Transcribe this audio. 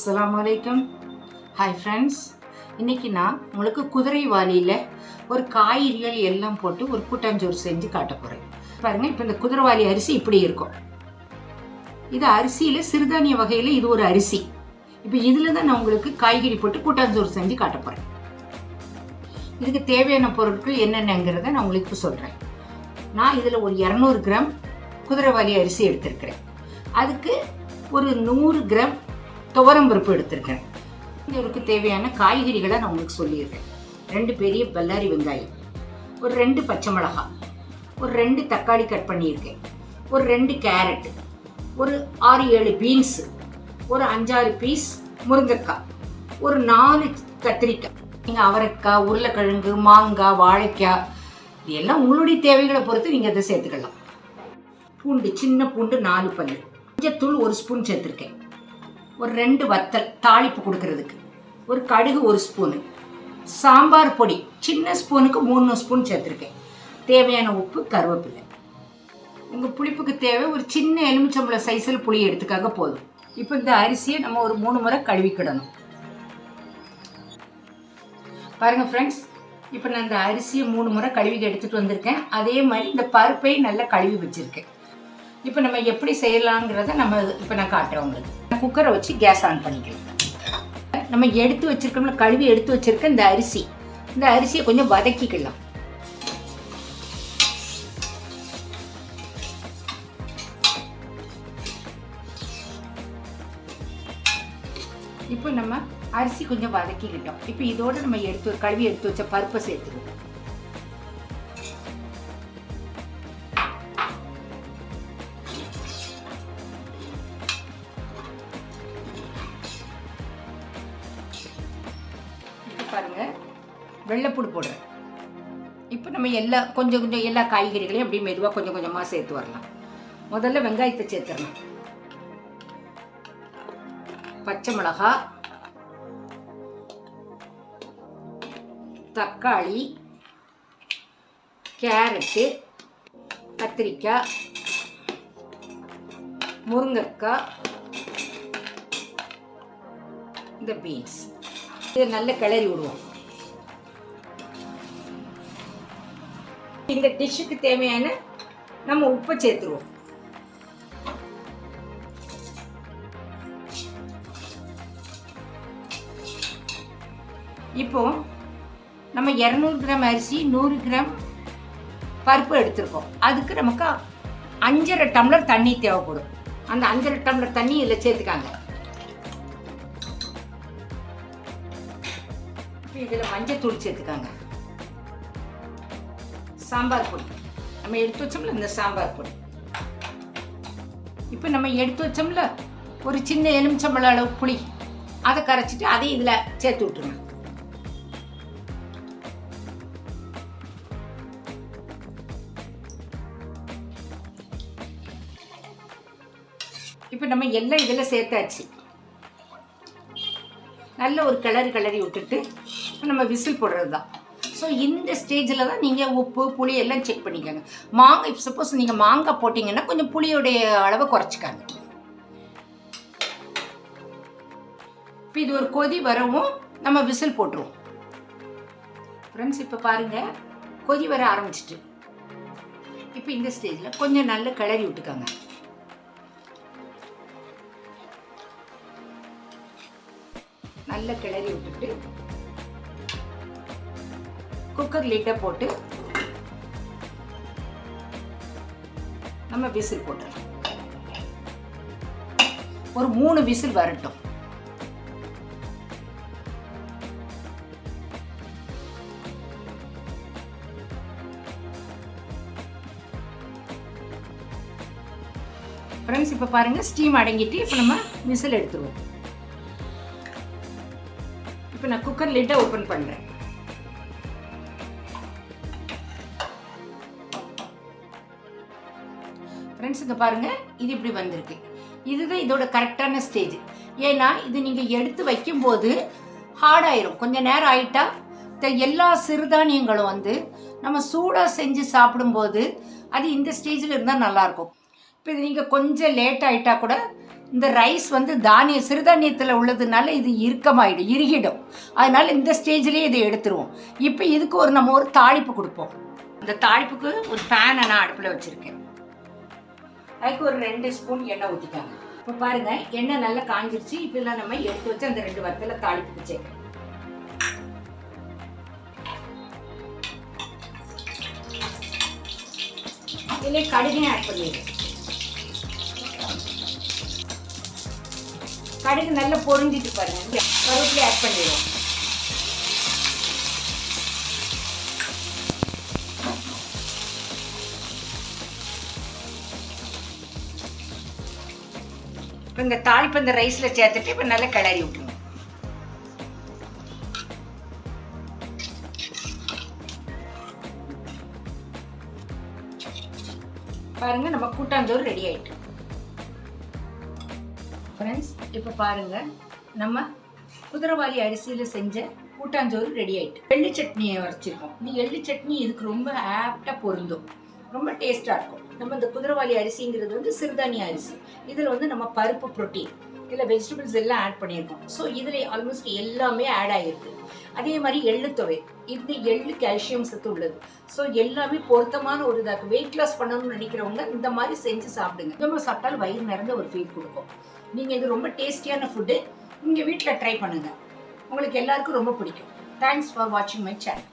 அஸ்ஸலாமு அலைக்கும். Hi friends, இன்றைக்கி நான் உங்களுக்கு குதிரைவாலியில் ஒரு காய்கறிகள் எல்லாம் போட்டு ஒரு கூட்டாஞ்சோறு செஞ்சு காட்ட போகிறேன். பாருங்கள், இப்போ இந்த குதிரைவாலி அரிசி இப்படி இருக்கும். இது அரிசியில் சிறுதானிய வகையில் இது ஒரு அரிசி. இப்போ இதில் தான் நான் உங்களுக்கு காய்கறி போட்டு கூட்டாஞ்சோறு செஞ்சு காட்ட போகிறேன். இதுக்கு தேவையான பொருட்கள் என்னென்னங்கிறத நான் உங்களுக்கு இப்போ சொல்கிறேன். நான் இதில் ஒரு 200 கிராம் குதிரைவாலி அரிசி எடுத்திருக்கிறேன். அதுக்கு ஒரு 100 கிராம் துவரம்பருப்பு எடுத்திருக்கேன். இதற்கு தேவையான காய்கறிகளை நான் உங்களுக்கு சொல்லியிருக்கேன். 2 பெரிய பல்லாரி வெங்காயம், ஒரு 2 பச்சை மிளகாய், ஒரு 2 தக்காளி கட் பண்ணியிருக்கேன், ஒரு 2 கேரட், ஒரு 6-7 பீன்ஸு, ஒரு 5-6 பீஸ் முருங்கைக்காய், ஒரு 4 கத்திரிக்காய். நீங்கள் அவரைக்காய், உருளைக்கிழங்கு, மாங்காய், வாழைக்காய், இது எல்லாம் உங்களுடைய தேவைகளை பொறுத்து நீங்கள் அதை சேர்த்துக்கலாம். பூண்டு, சின்ன பூண்டு 4 பல், மஞ்சத்தூள் 1 ஸ்பூன் சேர்த்துருக்கேன், ஒரு 2 வத்தல் தாளிப்பு கொடுக்கறதுக்கு, ஒரு கடுகு 1 ஸ்பூனு, சாம்பார் பொடி சின்ன ஸ்பூனுக்கு 3 ஸ்பூன் சேர்த்துருக்கேன், தேவையான உப்பு, கருவேப்பிலை. உங்கள் புளிப்புக்கு தேவை ஒரு சின்ன எலுமிச்சம்பழம் சைஸில் புளி எடுத்துக்காக போதும். இப்போ இந்த அரிசியை நம்ம ஒரு 3 முறை கழுவிக்கிடணும். பாருங்கள் ஃப்ரெண்ட்ஸ், இப்போ நான் இந்த அரிசியை 3 முறை கழுவி எடுத்துகிட்டு வந்திருக்கேன். அதே மாதிரி இந்த பருப்பையும் நல்லா கழுவி வச்சுருக்கேன். இப்போ நம்ம எப்படி செய்யலாங்கிறத நான் காட்டுறேன் உங்களுக்கு. குக்கரை வச்சு கேஸ் ஆன் பண்ணிக்கலாம். நம்ம எடுத்து வச்சிருக்கோம்ல, கழுவி எடுத்து வச்சிருக்க இந்த அரிசியை கொஞ்சம் வதக்கிக்கலாம். இப்போ நம்ம அரிசி கொஞ்சம் வதக்கிக்கிட்டோம். இப்போ இதோட நம்ம கழுவி எடுத்து வச்ச பருப்பை சேர்த்துக்குவோம். பாருங்க, வெள்ளைப்பூடு போடுறேன். இப்போ நம்ம கொஞ்சம் எல்லா காய்கறிகளையும் அப்படியே மெதுவாக கொஞ்சம் கொஞ்சமாக சேர்த்து வரலாம். முதல்ல வெங்காயத்தை சேர்த்துடணும். பச்சை மிளகாய், தக்காளி, கேரட்டு, கத்திரிக்காய், முருங்கைக்காய், இந்த பீன்ஸ், இதை நல்ல கிளறி விடுவோம். இந்த டிஷ்ஷுக்கு தேவையான நம்ம உப்பை சேர்த்துருவோம். இப்போ நம்ம 200 கிராம் அரிசி 100 கிராம் பருப்பு எடுத்திருக்கோம். அதுக்கு நமக்கு 5½ டம்ளர் தண்ணி தேவைப்படும். அந்த 5½ டம்ளர் தண்ணி இதில் சேர்த்துக்காங்க. இதில் மஞ்சத்தூள் சேர்த்துக்காங்க. சாம்பார் பொடி நம்ம எடுத்து வச்சோம்ல, இந்த சாம்பார் பொடி. இப்போ நம்ம எடுத்து வச்சோம்ல ஒரு சின்ன எலுமிச்சம்பழம் அளவு புளி, அதை கரைச்சிட்டு அதை இதில் சேர்த்து விட்டுருங்க. இப்போ நம்ம எல்லாம் இதில் சேர்த்தாச்சு. நல்ல ஒரு கிளறி விட்டுட்டு நம்ம விசில் போடுறது தான். ஸோ இந்த ஸ்டேஜில் தான் நீங்கள் உப்பு புளி எல்லாம் செக் பண்ணிக்கோங்க. மாங்காய், இப்போ சப்போஸ் நீங்கள் மாங்காய் போட்டிங்கன்னா கொஞ்சம் புளியோடைய அளவை குறைச்சிக்காங்க. இப்போ இது ஒரு கொதி வரவும் நம்ம விசில் போட்டுருவோம். ஃப்ரெண்ட்ஸ், இப்போ பாருங்கள், கொதி வர ஆரம்பிச்சிட்டு. இப்போ இந்த ஸ்டேஜில் கொஞ்சம் நல்ல கிளறி விட்டுக்காங்க. நல்ல கிளறி விட்டுட்டு குக்கர் லிட்டை போட்டு நம்ம விசில் போட்டுடலாம். ஒரு 3 விசில் வரட்டும். ஃப்ரெண்ட்ஸ், இப்போ பாருங்க, ஸ்டீம் அடங்கிட்டு இப்போ நம்ம விசில் எடுத்துருவோம். இப்போ நான் குக்கர் லிட்டை ஓப்பன் பண்ணுறேன். ஃப்ரெண்ட்ஸ், இங்கே பாருங்கள், இது இப்படி வந்திருக்கு. இதுதான் இதோட கரெக்டான ஸ்டேஜ். ஏன்னா இது நீங்கள் எடுத்து வைக்கும்போது ஹார்டாயிரும். கொஞ்சம் நேரம் ஆகிட்டா எல்லா சிறுதானியங்களும் நம்ம சூடாக செஞ்சு சாப்பிடும்போது அது இந்த ஸ்டேஜில் இருந்தால் நல்லாயிருக்கும். இப்போ இது நீங்கள் கொஞ்சம் லேட் ஆகிட்டா கூட இந்த ரைஸ் வந்து சிறுதானியத்தில் உள்ளதுனால இது இறுக்கமாயிடும், இறுகிடும். அதனால இந்த ஸ்டேஜ்லேயே இதை எடுத்துருவோம். இப்போ இதுக்கு நம்ம ஒரு தாளிப்பு கொடுப்போம். இந்த தாளிப்புக்கு ஒரு பேனை நான் அடுப்பில் வச்சுருக்கேன். அதுக்கு ஒரு 2 ஸ்பூன் எண்ணெய் ஊற்றிக்காங்க. இப்போ பாருங்கள், எண்ணெய் நல்லா காஞ்சிருச்சு. இப்போலாம் நம்ம எடுத்து வச்சு அந்த 2 வத்தலை தாளிப்புக்கு சேர்க்கணும். இதிலே கடுகையும் ஆட் பண்ணிடுறேன். கடுகு நல்லா பொரிஞ்சிட்டு பாருங்க, கருவேப்பிலை ஆட் பண்ணிடுவோம். இப்போ இந்த தாளிப்பு இந்த ரைஸில் சேர்த்துட்டு இப்போ நல்லா கிளறி விட்டுருவோம். பாருங்க, நம்ம கூட்டாஞ்சோறு ரெடி ஆயிட்டு. ஃப்ரெண்ட்ஸ், இப்போ பாருங்க, நம்ம குதிரைவாலி அரிசியில் செஞ்ச கூட்டாஞ்சோறு ரெடி ஆயிட்டு. எள்ளு சட்னியை வரைச்சிருக்கோம். இந்த எள்ளு சட்னி இதுக்கு ரொம்ப ஆப்டாக பொருந்தும், ரொம்ப டேஸ்டாக இருக்கும். நம்ம இந்த குதிரைவாலி அரிசிங்கிறது வந்து சிறுதானிய அரிசி. இதில் வந்து நம்ம பருப்பு, புரோட்டீன், இதில் வெஜிடபிள்ஸ் எல்லாம் ஆட் பண்ணியிருக்கோம். ஸோ இதில் ஆல்மோஸ்ட் எல்லாமே ஆட் ஆகிருக்கு. அதே மாதிரி எள்ளு துவை, இந்த எள்ளு கால்சியம் சத்து உள்ளது. ஸோ எல்லாமே பொருத்தமான ஒரு இதாக்கு. வெயிட் லாஸ் பண்ணணும்னு நினைக்கிறவங்க இந்த மாதிரி செஞ்சு சாப்பிடுங்க. நம்ம சாப்பிட்டாலும் வயிறு நிறைந்த ஒரு ஃபீல் கொடுக்கும். நீங்கள் இது ரொம்ப டேஸ்டியான ஃபுட்டு. நீங்கள் வீட்டில் ட்ரை பண்ணுங்கள், உங்களுக்கு எல்லாருக்கும் ரொம்ப பிடிக்கும். தேங்க்ஸ் ஃபார் வாட்சிங் மை சேனல்.